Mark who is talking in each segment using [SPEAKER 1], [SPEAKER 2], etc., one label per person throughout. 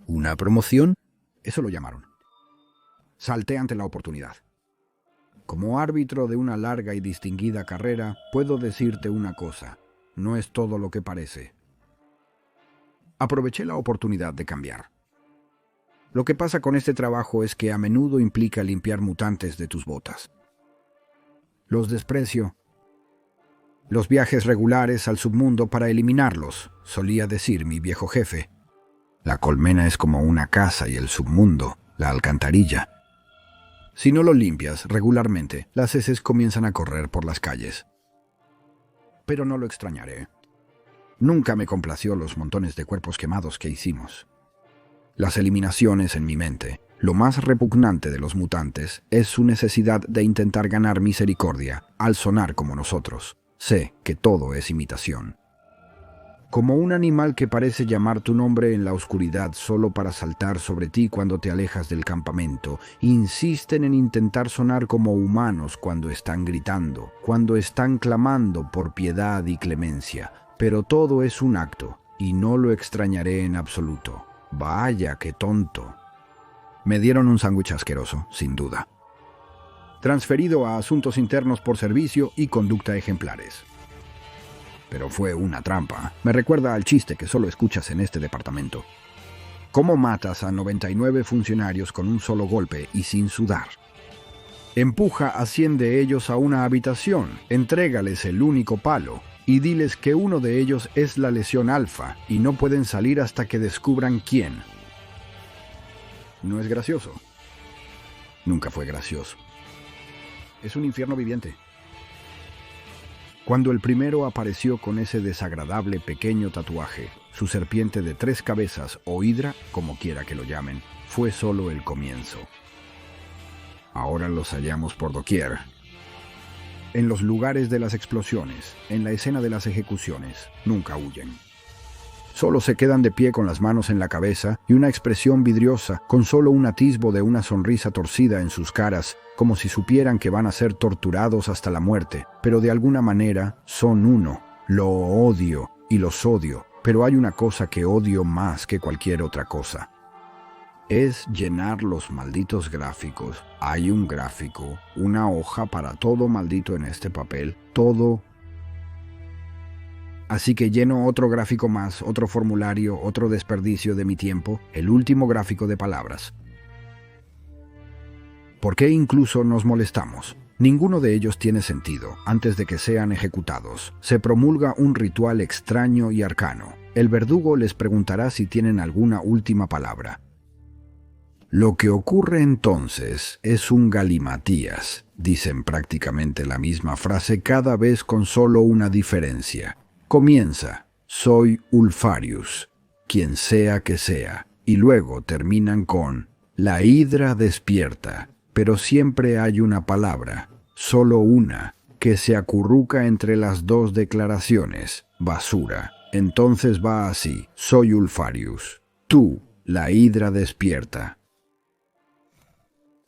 [SPEAKER 1] ¿Una promoción? Eso lo llamaron. Salté ante la oportunidad. Como árbitro de una larga y distinguida carrera, puedo decirte una cosa. No es todo lo que parece. Aproveché la oportunidad de cambiar. Lo que pasa con este trabajo es que a menudo implica limpiar mutantes de tus botas. Los desprecio. Los viajes regulares al submundo para eliminarlos, solía decir mi viejo jefe. La colmena es como una casa y el submundo, la alcantarilla. Si no lo limpias regularmente, las heces comienzan a correr por las calles. Pero no lo extrañaré. Nunca me complació los montones de cuerpos quemados que hicimos. Las eliminaciones en mi mente, lo más repugnante de los mutantes, es su necesidad de intentar ganar misericordia al sonar como nosotros. Sé que todo es imitación. Como un animal que parece llamar tu nombre en la oscuridad solo para saltar sobre ti cuando te alejas del campamento, insisten en intentar sonar como humanos cuando están gritando, cuando están clamando por piedad y clemencia. Pero todo es un acto, y no lo extrañaré en absoluto. Vaya, qué tonto. Me dieron un sándwich asqueroso, sin duda. Transferido a asuntos internos por servicio y conducta ejemplares. Pero fue una trampa. Me recuerda al chiste que solo escuchas en este departamento. ¿Cómo matas a 99 funcionarios con un solo golpe y sin sudar? Empuja a 100 de ellos a una habitación, entrégales el único palo y diles que uno de ellos es la lesión alfa y no pueden salir hasta que descubran quién. No es gracioso. Nunca fue gracioso. Es un infierno viviente. Cuando el primero apareció con ese desagradable pequeño tatuaje, su serpiente de 3 cabezas o hidra, como quiera que lo llamen, fue solo el comienzo. Ahora los hallamos por doquier. En los lugares de las explosiones, en la escena de las ejecuciones, nunca huyen. Solo se quedan de pie con las manos en la cabeza y una expresión vidriosa, con solo un atisbo de una sonrisa torcida en sus caras, como si supieran que van a ser torturados hasta la muerte, pero de alguna manera son uno. Lo odio y los odio, pero hay una cosa que odio más que cualquier otra cosa. Es llenar los malditos gráficos. Hay un gráfico, una hoja para todo maldito en este papel, todo. Así que lleno otro gráfico más, otro formulario, otro desperdicio de mi tiempo, el último gráfico de palabras. ¿Por qué incluso nos molestamos? Ninguno de ellos tiene sentido. Antes de que sean ejecutados, se promulga un ritual extraño y arcano. El verdugo les preguntará si tienen alguna última palabra. Lo que ocurre entonces es un galimatías. Dicen prácticamente la misma frase cada vez con solo una diferencia. Comienza, soy Ulfarius, quien sea que sea, y luego terminan con, la hidra despierta, pero siempre hay una palabra, solo una, que se acurruca entre las dos declaraciones, basura. Entonces va así, soy Ulfarius, tú, la hidra despierta.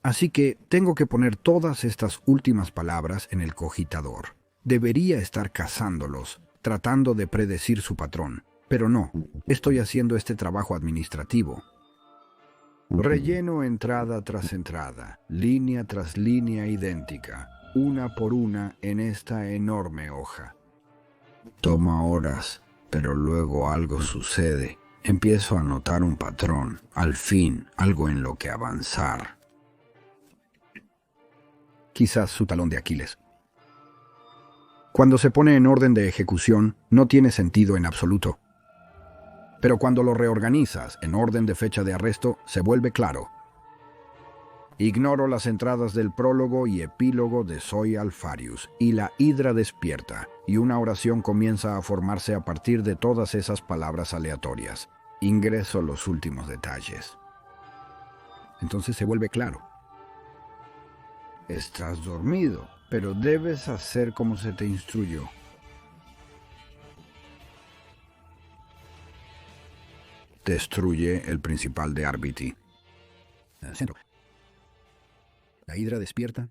[SPEAKER 1] Así que tengo que poner todas estas últimas palabras en el cogitador. Debería estar cazándolos, tratando de predecir su patrón. Pero no, estoy haciendo este trabajo administrativo. Relleno entrada tras entrada, línea tras línea idéntica, una por una en esta enorme hoja. Toma horas, pero luego algo sucede. Empiezo a notar un patrón, al fin, algo en lo que avanzar. Quizás su talón de Aquiles. Cuando se pone en orden de ejecución, no tiene sentido en absoluto. Pero cuando lo reorganizas en orden de fecha de arresto, se vuelve claro. Ignoro las entradas del prólogo y epílogo de Soy Alfarius, y la hidra despierta, y una oración comienza a formarse a partir de todas esas palabras aleatorias. Ingreso los últimos detalles. Entonces se vuelve claro. Estás dormido, pero debes hacer como se te instruyó. Destruye el principal de Arbity. Centro. La hidra despierta.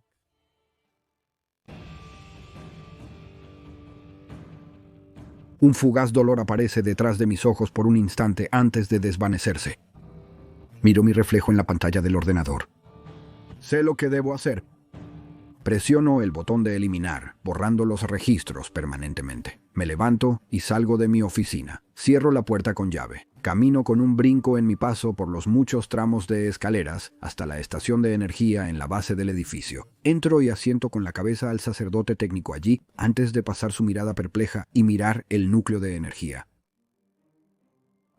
[SPEAKER 1] Un fugaz dolor aparece detrás de mis ojos por un instante antes de desvanecerse. Miro mi reflejo en la pantalla del ordenador. Sé lo que debo hacer. Presiono el botón de eliminar, borrando los registros permanentemente. Me levanto y salgo de mi oficina. Cierro la puerta con llave. Camino con un brinco en mi paso por los muchos tramos de escaleras hasta la estación de energía en la base del edificio. Entro y asiento con la cabeza al sacerdote técnico allí, antes de pasar su mirada perpleja y mirar el núcleo de energía.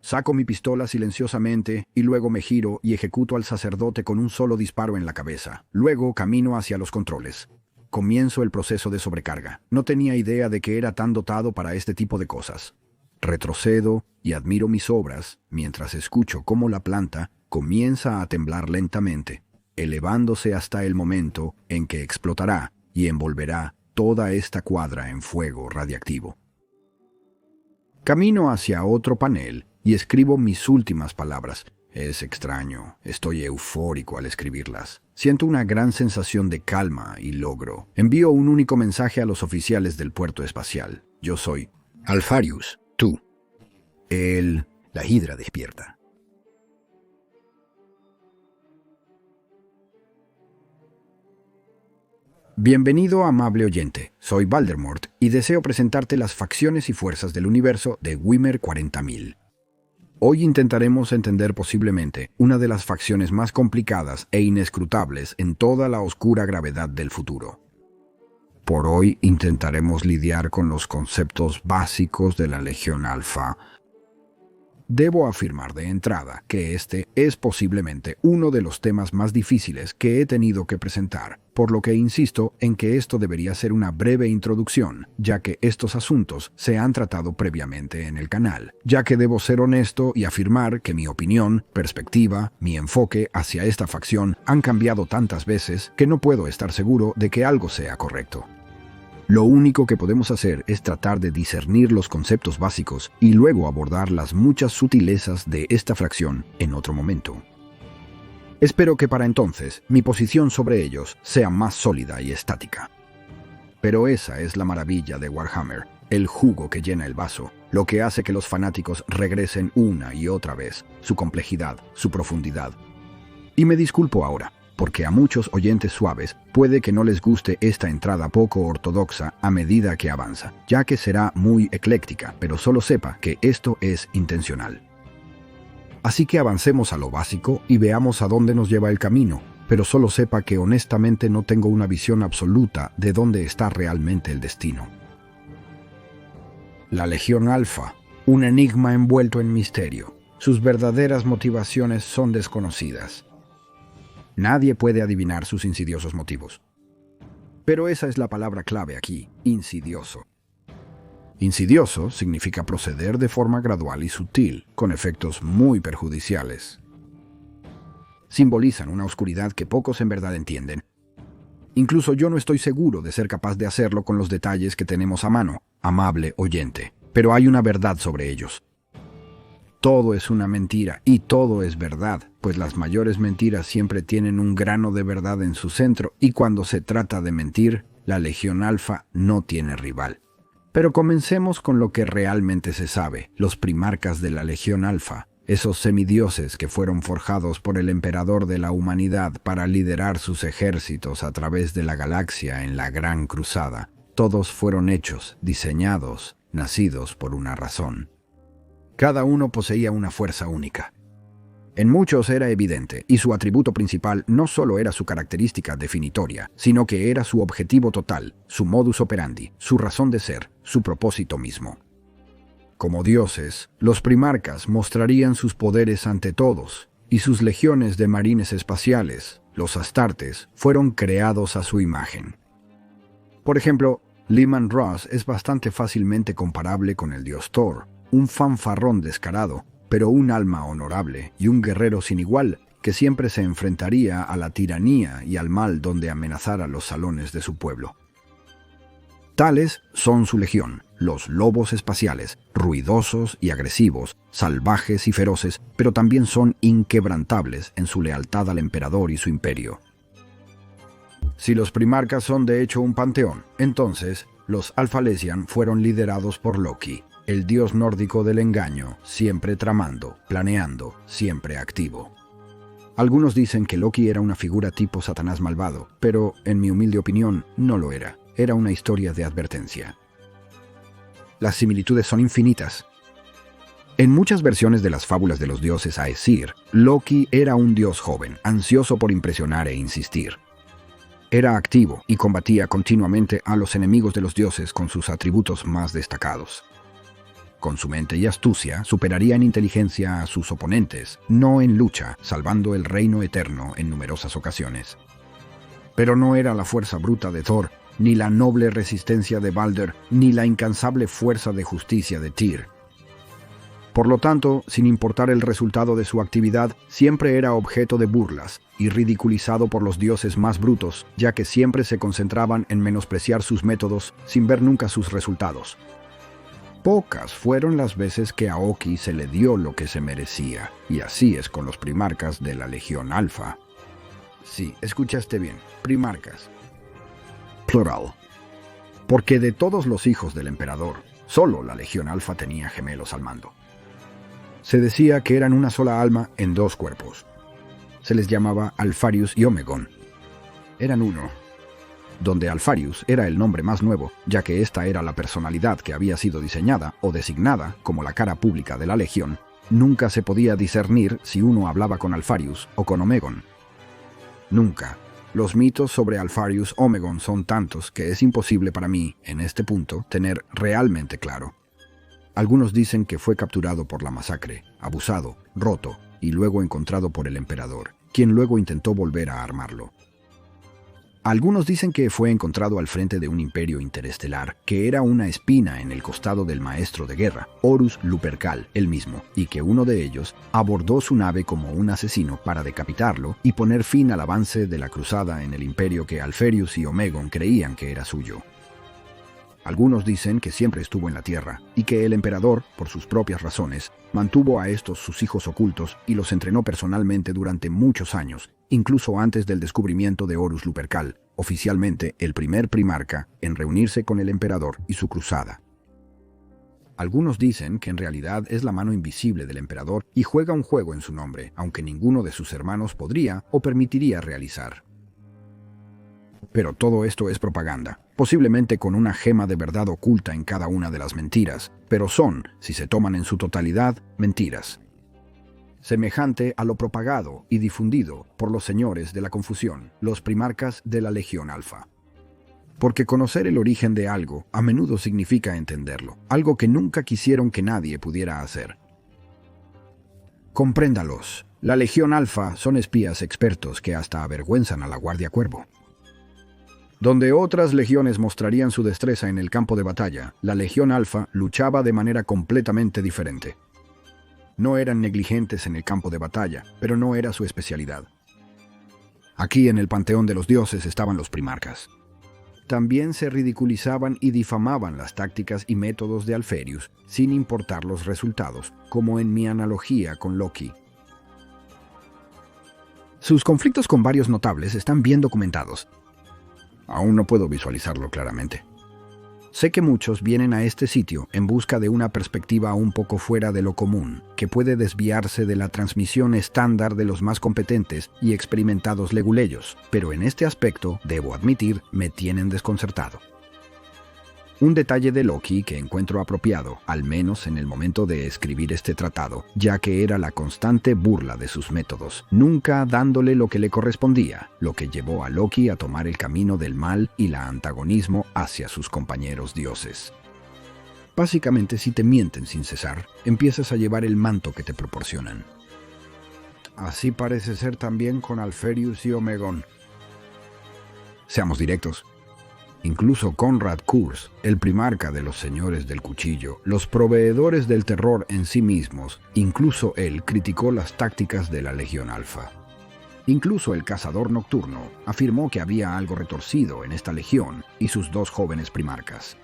[SPEAKER 1] Saco mi pistola silenciosamente y luego me giro y ejecuto al sacerdote con un solo disparo en la cabeza. Luego camino hacia los controles. Comienzo el proceso de sobrecarga. No tenía idea de que era tan dotado para este tipo de cosas. Retrocedo y admiro mis obras mientras escucho cómo la planta comienza a temblar lentamente, elevándose hasta el momento en que explotará y envolverá toda esta cuadra en fuego radiactivo. Camino hacia otro panel y escribo mis últimas palabras. Es extraño, estoy eufórico al escribirlas. Siento una gran sensación de calma y logro. Envío un único mensaje a los oficiales del puerto espacial. Yo soy Alpharius, tú. La hidra despierta. Bienvenido, amable oyente. Soy Voldemort y deseo presentarte las facciones y fuerzas del universo de Wimmer 40.000. Hoy intentaremos entender posiblemente una de las facciones más complicadas e inescrutables en toda la oscura gravedad del futuro. Por hoy intentaremos lidiar con los conceptos básicos de la Legión Alfa. Debo afirmar de entrada que este es posiblemente uno de los temas más difíciles que he tenido que presentar, por lo que insisto en que esto debería ser una breve introducción, ya que estos asuntos se han tratado previamente en el canal, ya que debo ser honesto y afirmar que mi opinión, perspectiva, mi enfoque hacia esta facción han cambiado tantas veces que no puedo estar seguro de que algo sea correcto. Lo único que podemos hacer es tratar de discernir los conceptos básicos y luego abordar las muchas sutilezas de esta fracción en otro momento. Espero que para entonces mi posición sobre ellos sea más sólida y estática. Pero esa es la maravilla de Warhammer, el jugo que llena el vaso, lo que hace que los fanáticos regresen una y otra vez, su complejidad, su profundidad. Y me disculpo ahora, porque a muchos oyentes suaves puede que no les guste esta entrada poco ortodoxa a medida que avanza, ya que será muy ecléctica, pero solo sepa que esto es intencional. Así que avancemos a lo básico y veamos a dónde nos lleva el camino, pero solo sepa que honestamente no tengo una visión absoluta de dónde está realmente el destino. La Legión Alfa, un enigma envuelto en misterio. Sus verdaderas motivaciones son desconocidas. Nadie puede adivinar sus insidiosos motivos. Pero esa es la palabra clave aquí, insidioso. Insidioso significa proceder de forma gradual y sutil, con efectos muy perjudiciales. Simbolizan una oscuridad que pocos en verdad entienden. Incluso yo no estoy seguro de ser capaz de hacerlo con los detalles que tenemos a mano, amable oyente, pero hay una verdad sobre ellos. Todo es una mentira y todo es verdad, pues las mayores mentiras siempre tienen un grano de verdad en su centro y cuando se trata de mentir, la Legión Alfa no tiene rival. Pero comencemos con lo que realmente se sabe, los primarcas de la Legión Alfa, esos semidioses que fueron forjados por el emperador de la humanidad para liderar sus ejércitos a través de la galaxia en la Gran Cruzada. Todos fueron hechos, diseñados, nacidos por una razón. Cada uno poseía una fuerza única. En muchos era evidente, y su atributo principal no solo era su característica definitoria, sino que era su objetivo total, su modus operandi, su razón de ser, su propósito mismo. Como dioses, los primarcas mostrarían sus poderes ante todos, y sus legiones de marines espaciales, los Astartes, fueron creados a su imagen. Por ejemplo, Leman Russ es bastante fácilmente comparable con el dios Thor, un fanfarrón descarado, pero un alma honorable y un guerrero sin igual que siempre se enfrentaría a la tiranía y al mal donde amenazara los salones de su pueblo. Tales son su legión, los lobos espaciales, ruidosos y agresivos, salvajes y feroces, pero también son inquebrantables en su lealtad al emperador y su imperio. Si los primarcas son de hecho un panteón, entonces los Alfalesian fueron liderados por Loki, el dios nórdico del engaño, siempre tramando, planeando, siempre activo. Algunos dicen que Loki era una figura tipo Satanás malvado, pero, en mi humilde opinión, no lo era. Era una historia de advertencia. Las similitudes son infinitas. En muchas versiones de las fábulas de los dioses Aesir, Loki era un dios joven, ansioso por impresionar e insistir. Era activo y combatía continuamente a los enemigos de los dioses con sus atributos más destacados. Con su mente y astucia, superaría en inteligencia a sus oponentes, no en lucha, salvando el reino eterno en numerosas ocasiones. Pero no era la fuerza bruta de Thor, ni la noble resistencia de Balder, ni la incansable fuerza de justicia de Tyr. Por lo tanto, sin importar el resultado de su actividad, siempre era objeto de burlas y ridiculizado por los dioses más brutos, ya que siempre se concentraban en menospreciar sus métodos sin ver nunca sus resultados. Pocas fueron las veces que a Oki se le dio lo que se merecía, y así es con los primarcas de la Legión Alfa. Sí, escuchaste bien, primarcas. Plural. Porque de todos los hijos del emperador, solo la Legión Alfa tenía gemelos al mando. Se decía que eran una sola alma en dos cuerpos. Se les llamaba Alfarius y Omegon. Eran uno, donde Alfarius era el nombre más nuevo, ya que esta era la personalidad que había sido diseñada o designada como la cara pública de la Legión. Nunca se podía discernir si uno hablaba con Alfarius o con Omegon. Nunca. Los mitos sobre Alfarius Omegon son tantos que es imposible para mí, en este punto, tener realmente claro. Algunos dicen que fue capturado por la masacre, abusado, roto y luego encontrado por el emperador, quien luego intentó volver a armarlo. Algunos dicen que fue encontrado al frente de un imperio interestelar, que era una espina en el costado del maestro de guerra, Horus Lupercal, el mismo, y que uno de ellos abordó su nave como un asesino para decapitarlo y poner fin al avance de la cruzada en el imperio que Alfarius y Omegon creían que era suyo. Algunos dicen que siempre estuvo en la Tierra y que el emperador, por sus propias razones, mantuvo a estos sus hijos ocultos y los entrenó personalmente durante muchos años, incluso antes del descubrimiento de Horus Lupercal, oficialmente el primer primarca en reunirse con el emperador y su cruzada. Algunos dicen que en realidad es la mano invisible del emperador y juega un juego en su nombre, aunque ninguno de sus hermanos podría o permitiría realizar. Pero todo esto es propaganda, posiblemente con una gema de verdad oculta en cada una de las mentiras, pero son, si se toman en su totalidad, mentiras. Semejante a lo propagado y difundido por los señores de la confusión, los primarcas de la Legión Alfa. Porque conocer el origen de algo a menudo significa entenderlo, algo que nunca quisieron que nadie pudiera hacer. Compréndalos, la Legión Alfa son espías expertos que hasta avergüenzan a la Guardia Cuervo. Donde otras legiones mostrarían su destreza en el campo de batalla, la Legión Alfa luchaba de manera completamente diferente. No eran negligentes en el campo de batalla, pero no era su especialidad. Aquí en el panteón de los dioses estaban los primarcas. También se ridiculizaban y difamaban las tácticas y métodos de Alfarius, sin importar los resultados, como en mi analogía con Loki. Sus conflictos con varios notables están bien documentados. Aún no puedo visualizarlo claramente. Sé que muchos vienen a este sitio en busca de una perspectiva un poco fuera de lo común, que puede desviarse de la transmisión estándar de los más competentes y experimentados leguleyos, pero en este aspecto, debo admitir, me tienen desconcertado. Un detalle de Loki que encuentro apropiado, al menos en el momento de escribir este tratado, ya que era la constante burla de sus métodos, nunca dándole lo que le correspondía, lo que llevó a Loki a tomar el camino del mal y la antagonismo hacia sus compañeros dioses. Básicamente, si te mienten sin cesar, empiezas a llevar el manto que te proporcionan. Así parece ser también con Alfarius y Omegon. Seamos directos. Incluso Konrad Kurz, el primarca de los señores del cuchillo, los proveedores del terror en sí mismos, incluso él criticó las tácticas de la Legión Alfa. Incluso el cazador nocturno afirmó que había algo retorcido en esta legión y sus dos jóvenes primarcas.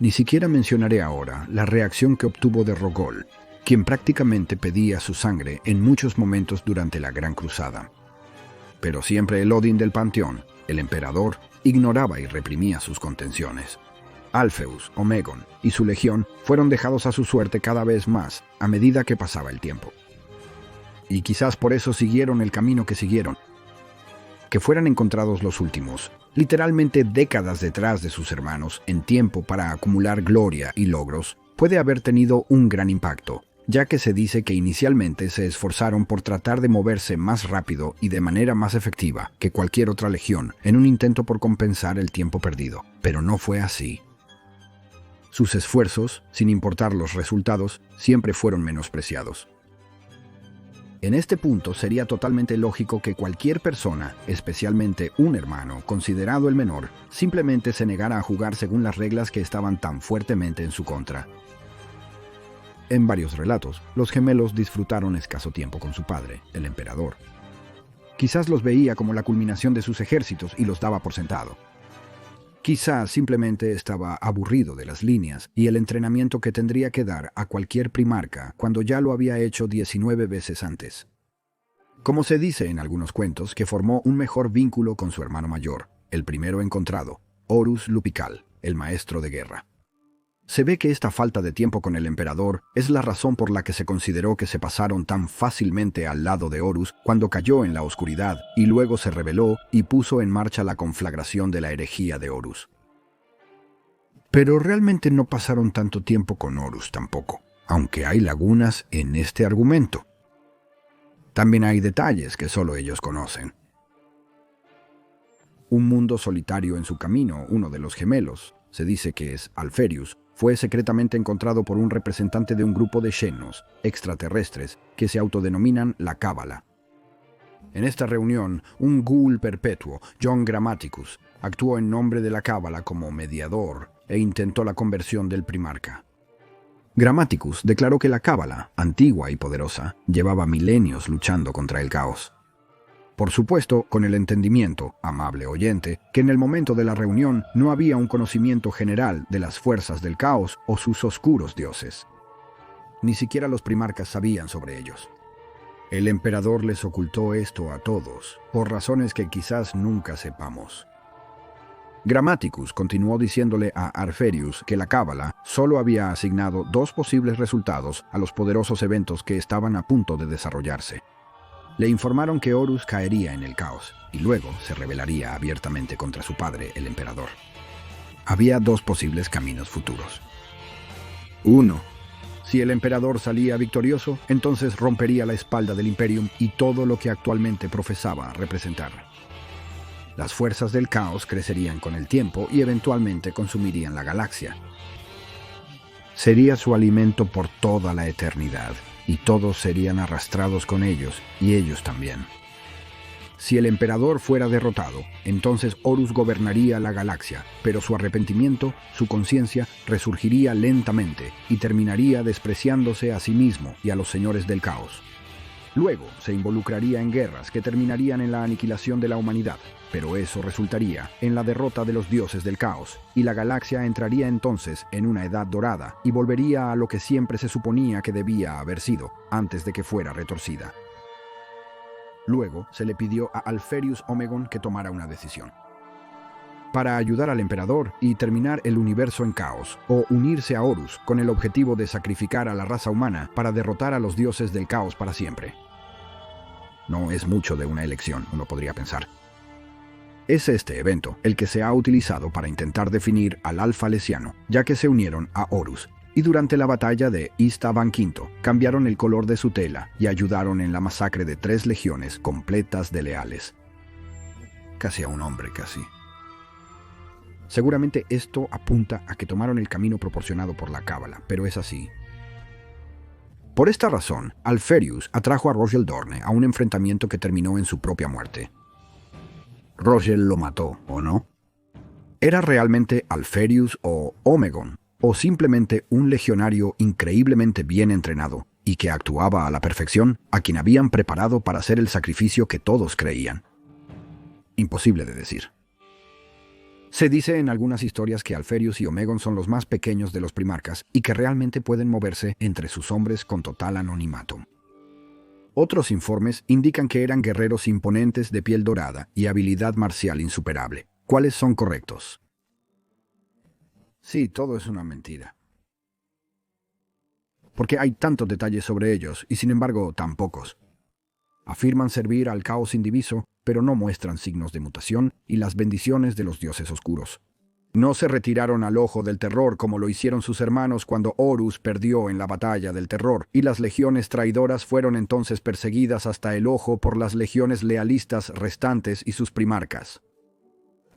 [SPEAKER 1] Ni siquiera mencionaré ahora la reacción que obtuvo de Rogol, quien prácticamente pedía su sangre en muchos momentos durante la Gran Cruzada. Pero siempre el Odín del Panteón, El emperador ignoraba y reprimía sus contenciones. Alfeus, Omegon y su legión fueron dejados a su suerte cada vez más a medida que pasaba el tiempo. Y quizás por eso siguieron el camino que siguieron. Que fueran encontrados los últimos, literalmente décadas detrás de sus hermanos, en tiempo para acumular gloria y logros, puede haber tenido un gran impacto, ya que se dice que inicialmente se esforzaron por tratar de moverse más rápido y de manera más efectiva que cualquier otra legión en un intento por compensar el tiempo perdido, pero no fue así. Sus esfuerzos, sin importar los resultados, siempre fueron menospreciados. En este punto sería totalmente lógico que cualquier persona, especialmente un hermano considerado el menor, simplemente se negara a jugar según las reglas que estaban tan fuertemente en su contra. En varios relatos, los gemelos disfrutaron escaso tiempo con su padre, el emperador. Quizás los veía como la culminación de sus ejércitos y los daba por sentado. Quizás simplemente estaba aburrido de las líneas y el entrenamiento que tendría que dar a cualquier primarca cuando ya lo había hecho 19 veces antes. Como se dice en algunos cuentos, que formó un mejor vínculo con su hermano mayor, el primero encontrado, Horus Lupical, el maestro de guerra. Se ve que esta falta de tiempo con el emperador es la razón por la que se consideró que se pasaron tan fácilmente al lado de Horus cuando cayó en la oscuridad y luego se rebeló y puso en marcha la conflagración de la herejía de Horus. Pero realmente no pasaron tanto tiempo con Horus tampoco, aunque hay lagunas en este argumento. También hay detalles que solo ellos conocen. Un mundo solitario en su camino, uno de los gemelos, se dice que es Alferius, fue secretamente encontrado por un representante de un grupo de Xenos, extraterrestres, que se autodenominan la Cábala. En esta reunión, un ghoul perpetuo, John Grammaticus, actuó en nombre de la Cábala como mediador e intentó la conversión del primarca. Grammaticus declaró que la Cábala, antigua y poderosa, llevaba milenios luchando contra el caos. Por supuesto, con el entendimiento, amable oyente, que en el momento de la reunión no había un conocimiento general de las fuerzas del caos o sus oscuros dioses. Ni siquiera los primarcas sabían sobre ellos. El emperador les ocultó esto a todos, por razones que quizás nunca sepamos. Grammaticus continuó diciéndole a Alferius que la Cábala solo había asignado 2 posibles resultados a los poderosos eventos que estaban a punto de desarrollarse. Le informaron que Horus caería en el caos y luego se rebelaría abiertamente contra su padre, el emperador. Había 2 posibles caminos futuros. 1. Si el emperador salía victorioso, entonces rompería la espalda del Imperium y todo lo que actualmente profesaba representar. Las fuerzas del caos crecerían con el tiempo y eventualmente consumirían la galaxia. Sería su alimento por toda la eternidad. Y todos serían arrastrados con ellos, y ellos también. Si el emperador fuera derrotado, entonces Horus gobernaría la galaxia, pero su arrepentimiento, su conciencia, resurgiría lentamente y terminaría despreciándose a sí mismo y a los señores del caos. Luego se involucraría en guerras que terminarían en la aniquilación de la humanidad, pero eso resultaría en la derrota de los dioses del caos, y la galaxia entraría entonces en una edad dorada y volvería a lo que siempre se suponía que debía haber sido, antes de que fuera retorcida. Luego se le pidió a Alferius Omegon que tomara una decisión. Para ayudar al emperador y terminar el universo en caos, o unirse a Horus con el objetivo de sacrificar a la raza humana para derrotar a los dioses del caos para siempre. No es mucho de una elección, uno podría pensar. Es este evento el que se ha utilizado para intentar definir al Alfa Lesiano, ya que se unieron a Horus, y durante la batalla de Istaban V cambiaron el color de su tela y ayudaron en la masacre de 3 legiones completas de leales. Casi a un hombre, casi. Seguramente esto apunta a que tomaron el camino proporcionado por la Cábala, pero es así. Por esta razón, Alferius atrajo a Rogel Dorne a un enfrentamiento que terminó en su propia muerte. Rogel lo mató, ¿o no? ¿Era realmente Alferius o Omegon, o simplemente un legionario increíblemente bien entrenado y que actuaba a la perfección, a quien habían preparado para hacer el sacrificio que todos creían? Imposible de decir. Se dice en algunas historias que Alferius y Omegon son los más pequeños de los primarcas y que realmente pueden moverse entre sus hombres con total anonimato. Otros informes indican que eran guerreros imponentes de piel dorada y habilidad marcial insuperable. ¿Cuáles son correctos? Sí, todo es una mentira. Porque hay tantos detalles sobre ellos y sin embargo tan pocos. Afirman servir al caos indiviso, pero no muestran signos de mutación y las bendiciones de los dioses oscuros. No se retiraron al ojo del terror como lo hicieron sus hermanos cuando Horus perdió en la batalla del terror, y las legiones traidoras fueron entonces perseguidas hasta el ojo por las legiones lealistas restantes y sus primarcas.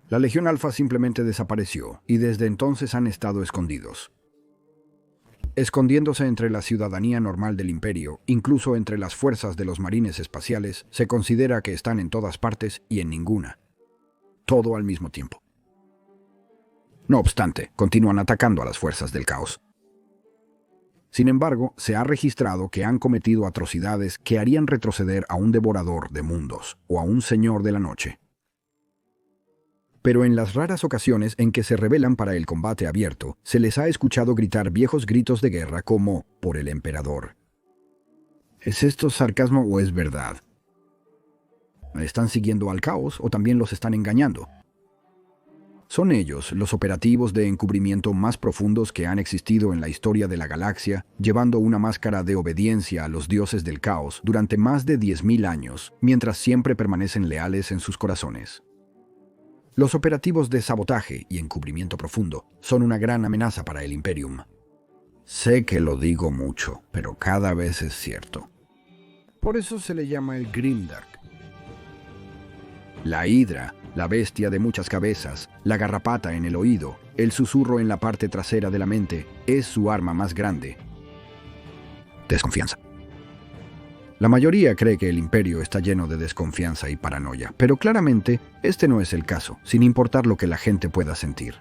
[SPEAKER 1] La Legión Alfa simplemente desapareció, y desde entonces han estado escondidos. Escondiéndose entre la ciudadanía normal del Imperio, incluso entre las fuerzas de los marines espaciales, se considera que están en todas partes y en ninguna. Todo al mismo tiempo. No obstante, continúan atacando a las fuerzas del caos. Sin embargo, se ha registrado que han cometido atrocidades que harían retroceder a un devorador de mundos o a un señor de la noche. Pero en las raras ocasiones en que se rebelan para el combate abierto, se les ha escuchado gritar viejos gritos de guerra como «por el emperador». ¿Es esto sarcasmo o es verdad? ¿Están siguiendo al caos o también los están engañando? Son ellos los operativos de encubrimiento más profundos que han existido en la historia de la galaxia, llevando una máscara de obediencia a los dioses del caos durante más de 10.000 años, mientras siempre permanecen leales en sus corazones. Los operativos de sabotaje y encubrimiento profundo son una gran amenaza para el Imperium. Sé que lo digo mucho, pero cada vez es cierto. Por eso se le llama el Grimdark. La hidra, la bestia de muchas cabezas, la garrapata en el oído, el susurro en la parte trasera de la mente, es su arma más grande. Desconfianza. La mayoría cree que el Imperio está lleno de desconfianza y paranoia, pero claramente este no es el caso, sin importar lo que la gente pueda sentir.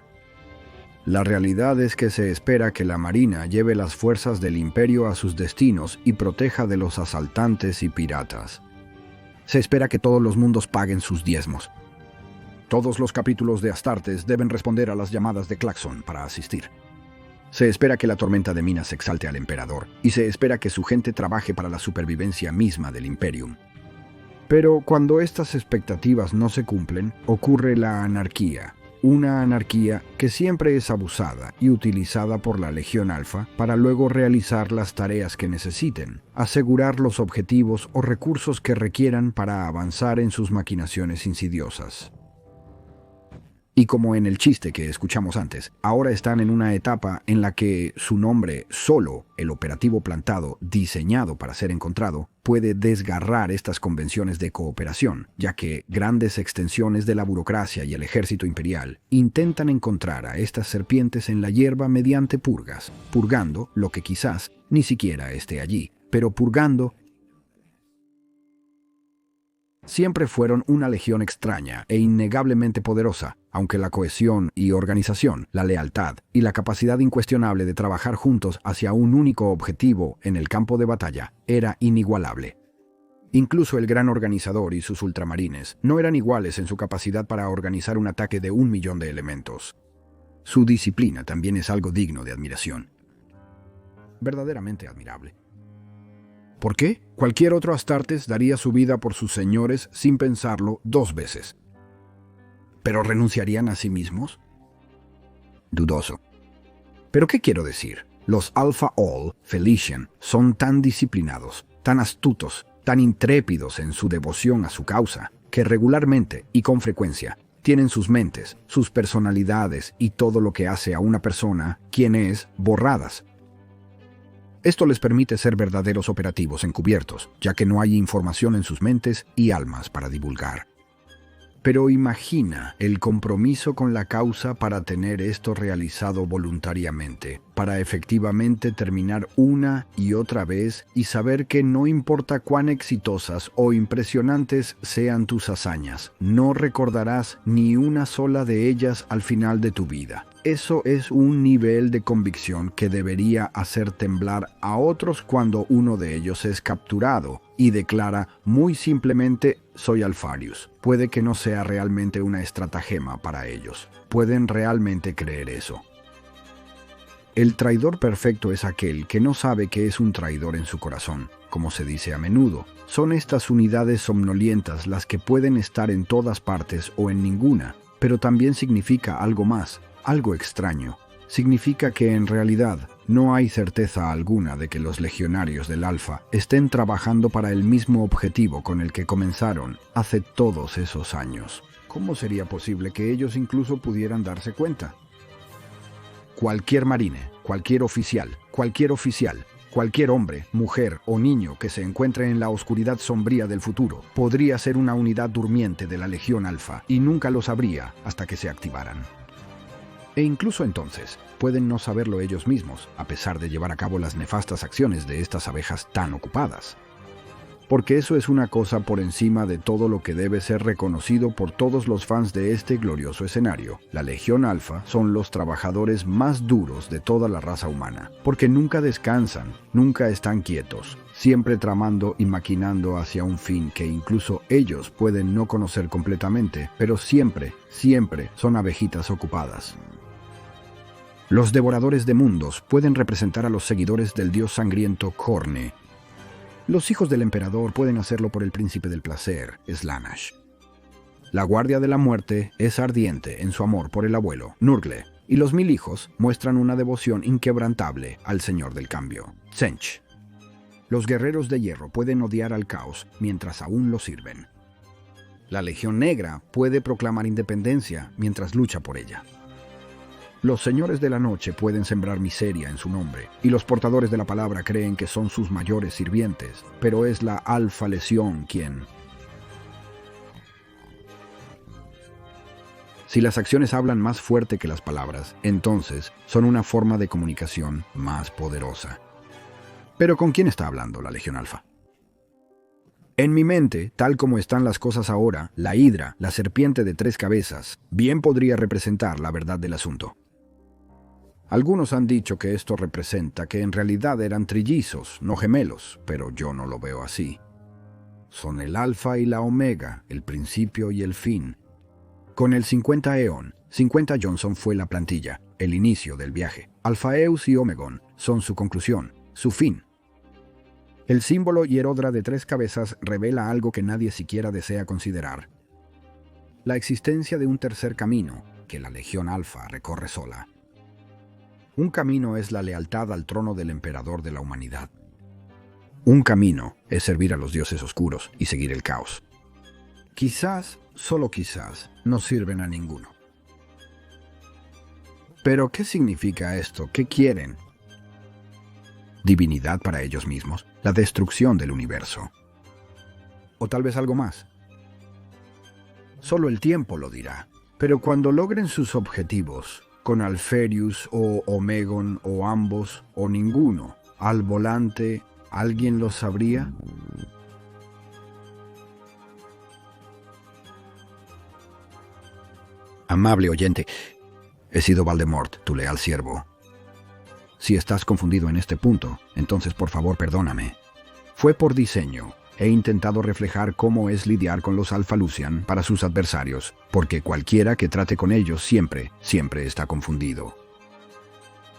[SPEAKER 1] La realidad es que se espera que la Marina lleve las fuerzas del Imperio a sus destinos y proteja de los asaltantes y piratas. Se espera que todos los mundos paguen sus diezmos. Todos los capítulos de Astartes deben responder a las llamadas de claxon para asistir. Se espera que la tormenta de minas exalte al emperador, y se espera que su gente trabaje para la supervivencia misma del Imperium. Pero cuando estas expectativas no se cumplen, ocurre la anarquía. Una anarquía que siempre es abusada y utilizada por la Legión Alfa para luego realizar las tareas que necesiten, asegurar los objetivos o recursos que requieran para avanzar en sus maquinaciones insidiosas. Y como en el chiste que escuchamos antes, ahora están en una etapa en la que su nombre, solo el operativo plantado, diseñado para ser encontrado, puede desgarrar estas convenciones de cooperación, ya que grandes extensiones de la burocracia y el ejército imperial intentan encontrar a estas serpientes en la hierba mediante purgas, purgando lo que quizás ni siquiera esté allí, pero purgando. Siempre fueron una legión extraña e innegablemente poderosa, aunque la cohesión y organización, la lealtad y la capacidad incuestionable de trabajar juntos hacia un único objetivo en el campo de batalla era inigualable. Incluso el gran organizador y sus ultramarines no eran iguales en su capacidad para organizar un ataque de 1.000.000 de elementos. Su disciplina también es algo digno de admiración. Verdaderamente admirable. ¿Por qué? Cualquier otro Astartes daría su vida por sus señores sin pensarlo 2 veces. ¿Pero renunciarían a sí mismos? Dudoso. ¿Pero qué quiero decir? Los Alpha All Felician son tan disciplinados, tan astutos, tan intrépidos en su devoción a su causa, que regularmente y con frecuencia tienen sus mentes, sus personalidades y todo lo que hace a una persona quien es borradas. Esto les permite ser verdaderos operativos encubiertos, ya que no hay información en sus mentes y almas para divulgar. Pero imagina el compromiso con la causa para tener esto realizado voluntariamente, para efectivamente terminar una y otra vez y saber que no importa cuán exitosas o impresionantes sean tus hazañas, no recordarás ni una sola de ellas al final de tu vida. Eso es un nivel de convicción que debería hacer temblar a otros cuando uno de ellos es capturado y declara muy simplemente «soy Alfarius». Puede que no sea realmente una estratagema para ellos. Pueden realmente creer eso. El traidor perfecto es aquel que no sabe que es un traidor en su corazón, como se dice a menudo. Son estas unidades somnolientas las que pueden estar en todas partes o en ninguna, pero también significa algo más, algo extraño. Significa que en realidad no hay certeza alguna de que los legionarios del Alfa estén trabajando para el mismo objetivo con el que comenzaron hace todos esos años. ¿Cómo sería posible que ellos incluso pudieran darse cuenta? Cualquier marine, cualquier oficial, cualquier hombre, mujer o niño que se encuentre en la oscuridad sombría del futuro podría ser una unidad durmiente de la Legión Alfa y nunca lo sabría hasta que se activaran. E incluso entonces, pueden no saberlo ellos mismos, a pesar de llevar a cabo las nefastas acciones de estas abejas tan ocupadas. Porque eso es una cosa por encima de todo lo que debe ser reconocido por todos los fans de este glorioso escenario. La Legión Alfa son los trabajadores más duros de toda la raza humana, porque nunca descansan, nunca están quietos, siempre tramando y maquinando hacia un fin que incluso ellos pueden no conocer completamente, pero siempre son abejitas ocupadas. Los devoradores de mundos pueden representar a los seguidores del dios sangriento Khorne. Los hijos del emperador pueden hacerlo por el príncipe del placer, Slaanesh. La guardia de la muerte es ardiente en su amor por el abuelo, Nurgle, y los 1000 hijos muestran una devoción inquebrantable al señor del cambio, Tzeentch. Los guerreros de hierro pueden odiar al caos mientras aún lo sirven. La Legión Negra puede proclamar independencia mientras lucha por ella. Los señores de la noche pueden sembrar miseria en su nombre, y los portadores de la palabra creen que son sus mayores sirvientes, pero es la Alfa Legión quien... Si las acciones hablan más fuerte que las palabras, entonces son una forma de comunicación más poderosa. ¿Pero con quién está hablando la Legión Alfa? En mi mente, tal como están las cosas ahora, la Hidra, la serpiente de 3 cabezas, bien podría representar la verdad del asunto. Algunos han dicho que esto representa que en realidad eran trillizos, no gemelos, pero yo no lo veo así. Son el Alfa y la Omega, el principio y el fin. Con el 50 Eon, 50 Johnson fue la plantilla, el inicio del viaje. Alphaeus y Omegon son su conclusión, su fin. El símbolo hierodra de 3 cabezas revela algo que nadie siquiera desea considerar. La existencia de un tercer camino, que la Legión Alfa recorre sola. Un camino es la lealtad al trono del emperador de la humanidad. Un camino es servir a los dioses oscuros y seguir el caos. Quizás, solo quizás, no sirven a ninguno. ¿Pero qué significa esto? ¿Qué quieren? ¿Divinidad para ellos mismos? ¿La destrucción del universo? ¿O tal vez algo más? Solo el tiempo lo dirá. Pero cuando logren sus objetivos, con Alfarius o Omegon o ambos o ninguno, al volante, ¿alguien lo sabría? Amable oyente, he sido Voldemort, tu leal siervo. Si estás confundido en este punto, entonces por favor perdóname. Fue por diseño. He intentado reflejar cómo es lidiar con los Alpha Lucian para sus adversarios, porque cualquiera que trate con ellos siempre está confundido.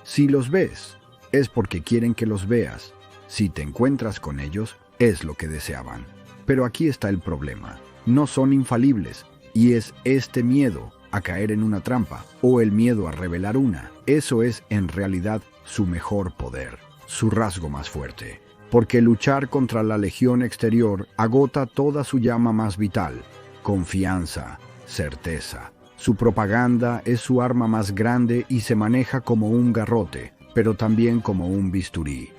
[SPEAKER 1] Si los ves, es porque quieren que los veas. Si te encuentras con ellos, es lo que deseaban. Pero aquí está el problema. No son infalibles, y es este miedo a caer en una trampa, o el miedo a revelar una. Eso es, en realidad, su mejor poder, su rasgo más fuerte. Porque luchar contra la legión exterior agota toda su llama más vital, confianza, certeza. Su propaganda es su arma más grande y se maneja como un garrote, pero también como un bisturí.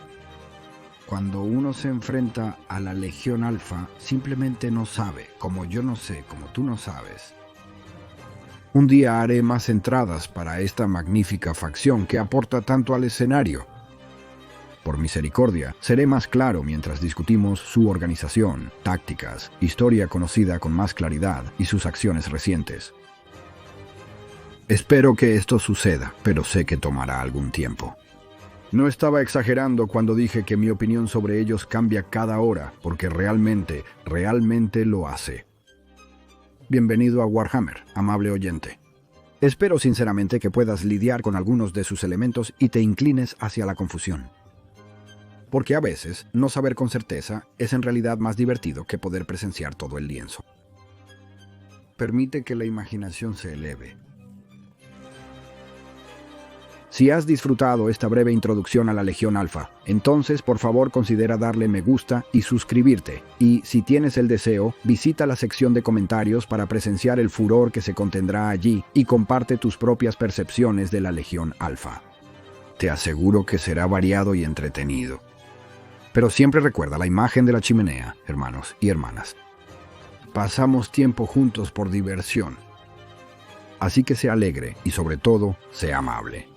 [SPEAKER 1] Cuando uno se enfrenta a la Legión Alfa, simplemente no sabe, como yo no sé, como tú no sabes. Un día haré más entradas para esta magnífica facción que aporta tanto al escenario. Por misericordia, seré más claro mientras discutimos su organización, tácticas, historia conocida con más claridad y sus acciones recientes. Espero que esto suceda, pero sé que tomará algún tiempo. No estaba exagerando cuando dije que mi opinión sobre ellos cambia cada hora, porque realmente lo hace. Bienvenido a Warhammer, amable oyente. Espero sinceramente que puedas lidiar con algunos de sus elementos y te inclines hacia la confusión. Porque a veces, no saber con certeza es en realidad más divertido que poder presenciar todo el lienzo. Permite que la imaginación se eleve. Si has disfrutado esta breve introducción a la Legión Alfa, entonces por favor considera darle me gusta y suscribirte. Y si tienes el deseo, visita la sección de comentarios para presenciar el furor que se contendrá allí y comparte tus propias percepciones de la Legión Alfa. Te aseguro que será variado y entretenido. Pero siempre recuerda la imagen de la chimenea, hermanos y hermanas. Pasamos tiempo juntos por diversión. Así que sea alegre y sobre todo, sea amable.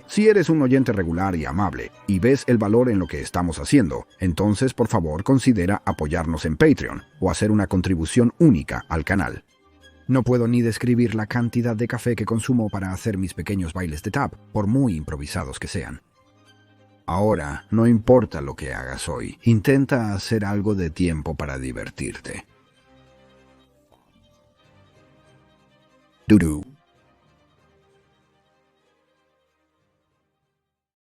[SPEAKER 1] Si eres un oyente regular y amable y ves el valor en lo que estamos haciendo, entonces por favor considera apoyarnos en Patreon o hacer una contribución única al canal. No puedo ni describir la cantidad de café que consumo para hacer mis pequeños bailes de tap, por muy improvisados que sean. Ahora, no importa lo que hagas hoy, intenta hacer algo de tiempo para divertirte. Dudú.